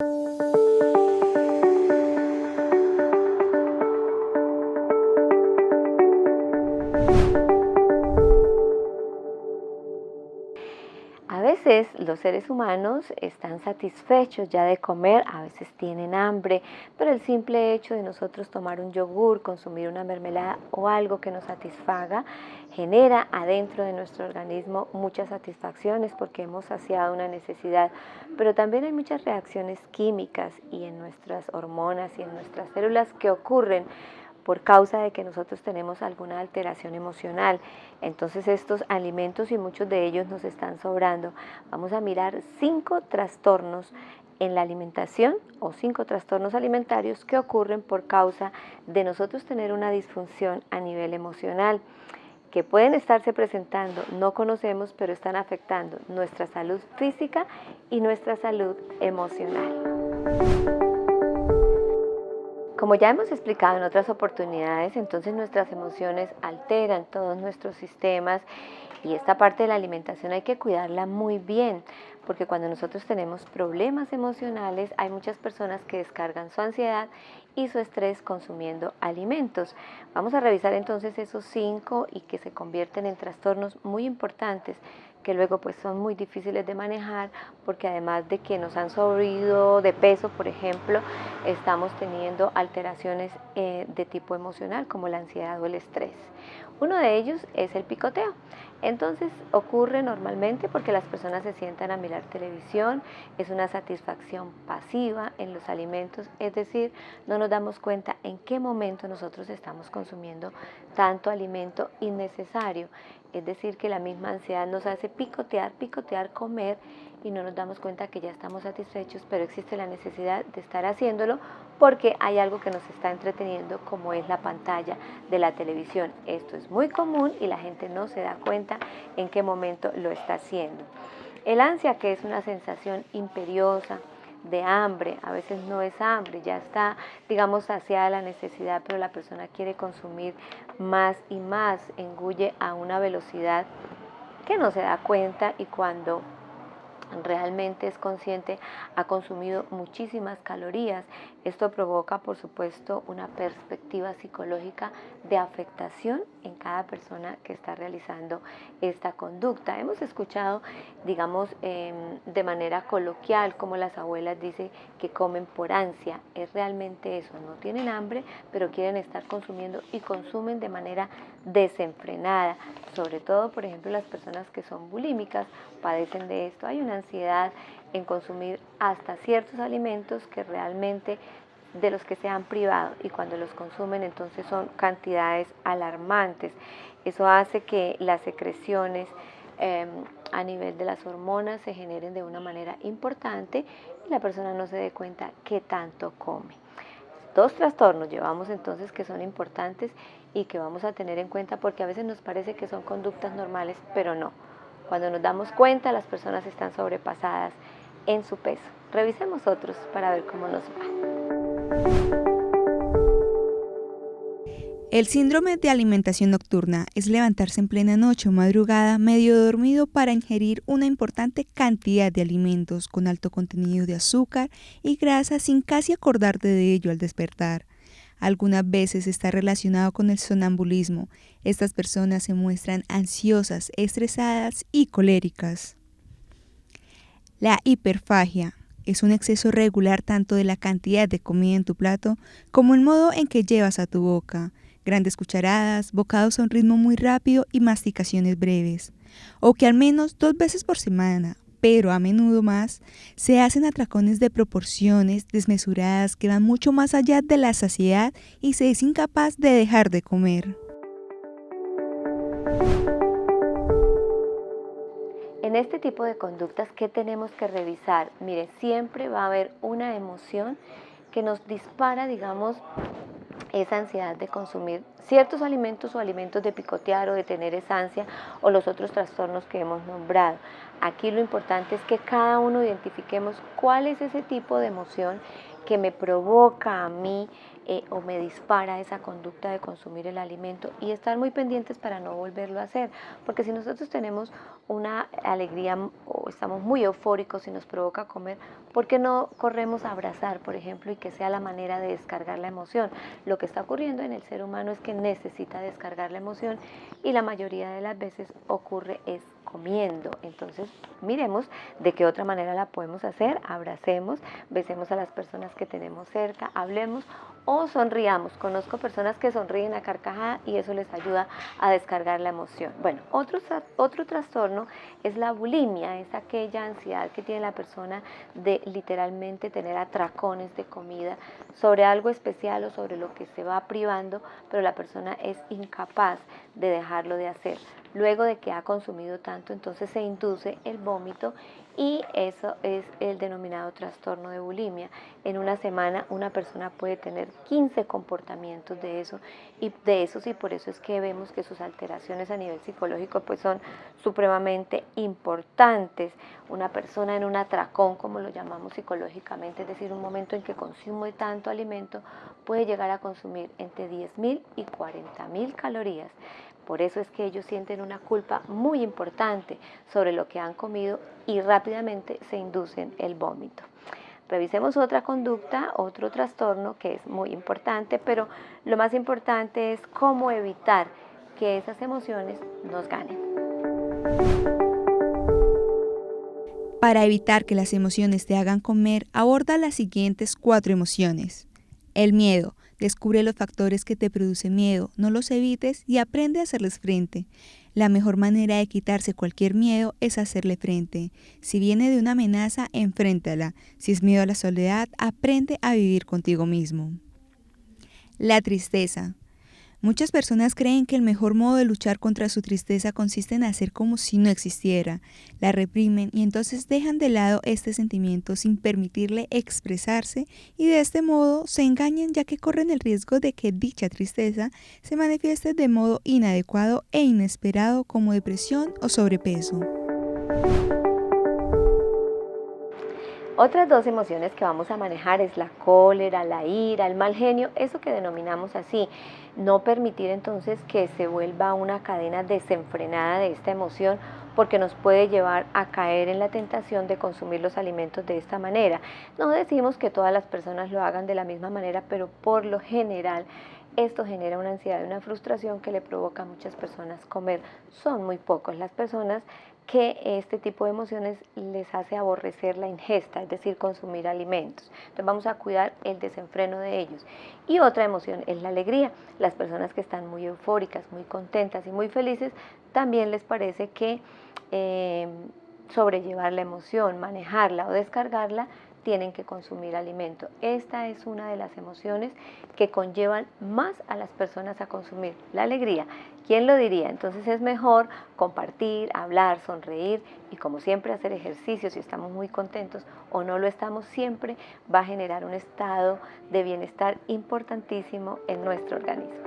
A veces los seres humanos están satisfechos ya de comer, a veces tienen hambre, pero el simple hecho de nosotros tomar un yogur, consumir una mermelada o algo que nos satisfaga, genera adentro de nuestro organismo muchas satisfacciones porque hemos saciado una necesidad, pero también hay muchas reacciones químicas y en nuestras hormonas y en nuestras células que ocurren por causa de que nosotros tenemos alguna alteración emocional. Entonces estos alimentos y muchos de ellos nos están sobrando. Vamos a mirar 5 trastornos en la alimentación o 5 trastornos alimentarios que ocurren por causa de nosotros tener una disfunción a nivel emocional, que pueden estarse presentando, no conocemos, pero están afectando nuestra salud física y nuestra salud emocional. Como ya hemos explicado en otras oportunidades, entonces nuestras emociones alteran todos nuestros sistemas y esta parte de la alimentación hay que cuidarla muy bien, porque cuando nosotros tenemos problemas emocionales hay muchas personas que descargan su ansiedad y su estrés consumiendo alimentos. Vamos a revisar entonces esos 5 y que se convierten en trastornos muy importantes que luego pues son muy difíciles de manejar porque además de que nos han subido de peso, por ejemplo, estamos teniendo alteraciones de tipo emocional como la ansiedad o el estrés. Uno de ellos es el picoteo. Entonces ocurre normalmente porque las personas se sientan a mirar televisión, es una satisfacción pasiva en los alimentos, es decir, no nos damos cuenta en qué momento nosotros estamos consumiendo tanto alimento innecesario. Es decir, que la misma ansiedad nos hace picotear, comer y no nos damos cuenta que ya estamos satisfechos, pero existe la necesidad de estar haciéndolo porque hay algo que nos está entreteniendo como es la pantalla de la televisión. Esto es muy común y la gente no se da cuenta en qué momento lo está haciendo. El ansia, que es una sensación imperiosa de hambre, a veces no es hambre, ya está, digamos, saciada la necesidad, pero la persona quiere consumir más y más, engulle a una velocidad que no se da cuenta y cuando realmente es consciente, ha consumido muchísimas calorías. Esto provoca, por supuesto, una perspectiva psicológica de afectación en cada persona que está realizando esta conducta. Hemos escuchado, digamos, de manera coloquial, como las abuelas dicen que comen por ansia. Es realmente eso, no tienen hambre, pero quieren estar consumiendo y consumen de manera desenfrenada. Sobre todo, por ejemplo, las personas que son bulímicas padecen de esto. Hay una ansiedad en consumir hasta ciertos alimentos que realmente de los que se han privado y cuando los consumen entonces son cantidades alarmantes. Eso hace que las secreciones a nivel de las hormonas se generen de una manera importante y la persona no se dé cuenta qué tanto come. 2 trastornos llevamos entonces que son importantes y que vamos a tener en cuenta porque a veces nos parece que son conductas normales, pero no. Cuando nos damos cuenta, las personas están sobrepasadas en su peso. Revisemos otros para ver cómo nos va. El síndrome de alimentación nocturna es levantarse en plena noche o madrugada medio dormido para ingerir una importante cantidad de alimentos con alto contenido de azúcar y grasa sin casi acordarte de ello al despertar. Algunas veces está relacionado con el sonambulismo. Estas personas se muestran ansiosas, estresadas y coléricas. La hiperfagia es un exceso regular tanto de la cantidad de comida en tu plato como el modo en que llevas a tu boca. Grandes cucharadas, bocados a un ritmo muy rápido y masticaciones breves. O que al menos 2 veces por semana, pero a menudo más, se hacen atracones de proporciones desmesuradas que van mucho más allá de la saciedad y se es incapaz de dejar de comer. En este tipo de conductas, ¿qué tenemos que revisar? Mire, siempre va a haber una emoción que nos dispara, digamos, esa ansiedad de consumir ciertos alimentos o alimentos de picotear o de tener esa ansia o los otros trastornos que hemos nombrado. Aquí lo importante es que cada uno identifiquemos cuál es ese tipo de emoción que me provoca a mí o me dispara esa conducta de consumir el alimento y estar muy pendientes para no volverlo a hacer. Porque si nosotros tenemos una alegría o estamos muy eufóricos y nos provoca comer, ¿por qué no corremos a abrazar, por ejemplo, y que sea la manera de descargar la emoción? Lo que está ocurriendo en el ser humano es que necesita descargar la emoción y la mayoría de las veces ocurre es comiendo. Entonces, miremos de qué otra manera la podemos hacer, abracemos, besemos a las personas que tenemos cerca, hablemos o sonriamos. Conozco personas que sonríen a carcajada y eso les ayuda a descargar la emoción. Bueno, otro trastorno es la bulimia, es aquella ansiedad que tiene la persona de literalmente tener atracones de comida sobre algo especial o sobre lo que se va privando, pero la persona es incapaz de dejarlo de hacer. Luego de que ha consumido tanto, entonces se induce el vómito y eso es el denominado trastorno de bulimia. En una semana una persona puede tener 15 comportamientos de esos y por eso es que vemos que sus alteraciones a nivel psicológico pues son supremamente importantes. Una persona en un atracón, como lo llamamos psicológicamente, es decir, un momento en que consume tanto alimento, puede llegar a consumir entre 10.000 y 40.000 calorías. Por eso es que ellos sienten una culpa muy importante sobre lo que han comido y rápidamente se inducen el vómito. Revisemos otra conducta, otro trastorno que es muy importante, pero lo más importante es cómo evitar que esas emociones nos ganen. Para evitar que las emociones te hagan comer, aborda las siguientes 4 emociones. El miedo. Descubre los factores que te producen miedo, no los evites y aprende a hacerles frente. La mejor manera de quitarse cualquier miedo es hacerle frente. Si viene de una amenaza, enfréntala. Si es miedo a la soledad, aprende a vivir contigo mismo. La tristeza. Muchas personas creen que el mejor modo de luchar contra su tristeza consiste en hacer como si no existiera. La reprimen y entonces dejan de lado este sentimiento sin permitirle expresarse y de este modo se engañan ya que corren el riesgo de que dicha tristeza se manifieste de modo inadecuado e inesperado como depresión o sobrepeso. Otras 2 emociones que vamos a manejar es la cólera, la ira, el mal genio, eso que denominamos así. No permitir entonces que se vuelva una cadena desenfrenada de esta emoción porque nos puede llevar a caer en la tentación de consumir los alimentos de esta manera. No decimos que todas las personas lo hagan de la misma manera, pero por lo general esto genera una ansiedad y una frustración que le provoca a muchas personas comer. Son muy pocos las personas que este tipo de emociones les hace aborrecer la ingesta, es decir, consumir alimentos. Entonces vamos a cuidar el desenfreno de ellos. Y otra emoción es la alegría. Las personas que están muy eufóricas, muy contentas y muy felices, también les parece que sobrellevar la emoción, manejarla o descargarla, tienen que consumir alimento. Esta es una de las emociones que conllevan más a las personas a consumir la alegría. ¿Quién lo diría? Entonces es mejor compartir, hablar, sonreír y como siempre hacer ejercicio si estamos muy contentos o no lo estamos siempre, va a generar un estado de bienestar importantísimo en nuestro organismo.